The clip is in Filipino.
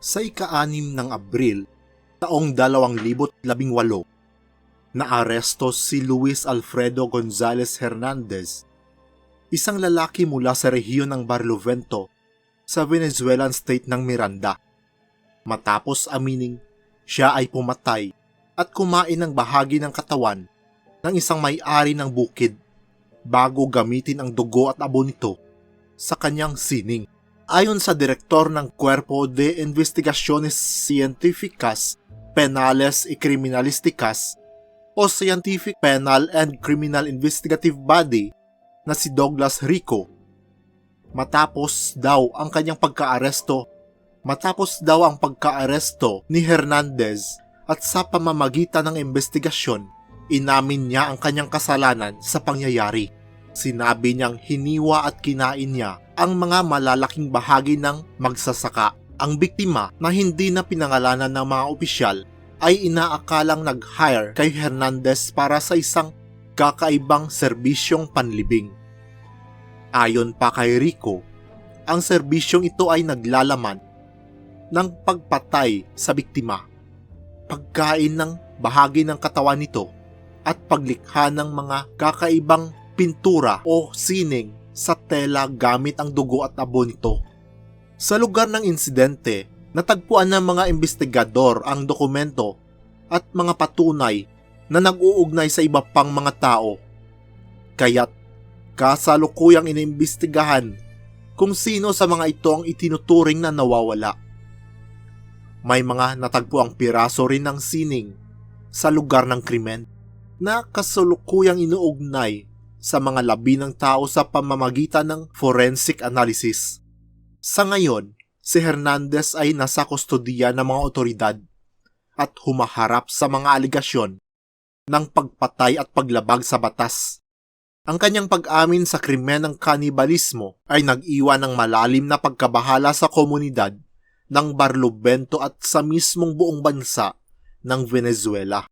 Sa ika-6 ng Abril, taong 2018, naaresto si Luis Alfredo Gonzalez Hernandez, isang lalaki mula sa rehiyon ng Barlovento sa Venezuelan state ng Miranda, matapos amining siya ay pumatay at kumain ng bahagi ng katawan ng isang may-ari ng bukid bago gamitin ang dugo at abo nito sa kanyang sining. Ayon sa direktor ng Cuerpo de Investigaciones Científicas, Penales y Criminalísticas o Scientific Penal and Criminal Investigative Body na si Douglas Rico, matapos daw ang pagkaaresto ni Hernandez at sa pamamagitan ng investigasyon, inamin niya ang kanyang kasalanan sa pangyayari. Sinabi niyang hiniwa at kinain niya ang mga malalaking bahagi ng magsasaka. Ang biktima na hindi na pinangalanan ng mga opisyal ay inaakalang nag-hire kay Hernandez para sa isang kakaibang serbisyong panlibing. Ayon pa kay Rico, ang serbisyong ito ay naglalaman ng pagpatay sa biktima, pagkain ng bahagi ng katawan nito, at paglikha ng mga kakaibang pintura o sining sa tela gamit ang dugo at abo nito. Sa lugar ng insidente, natagpuan ng mga investigador ang dokumento at mga patunay na nag-uugnay sa iba pang mga tao. Kaya't kasalukuyang inimbestigahan kung sino sa mga ito ang itinuturing na nawawala. May mga natagpuang piraso rin ng sining sa lugar ng krimen na kasalukuyang inuugnay sa mga labi ng tao sa pamamagitan ng forensic analysis. Sa ngayon, si Hernandez ay nasa kustodiya ng mga otoridad at humaharap sa mga aligasyon ng pagpatay at paglabag sa batas. Ang kanyang pag-amin sa krimen ng kanibalismo ay nag-iwan ng malalim na pagkabahala sa komunidad ng Barlovento at sa mismong buong bansa ng Venezuela.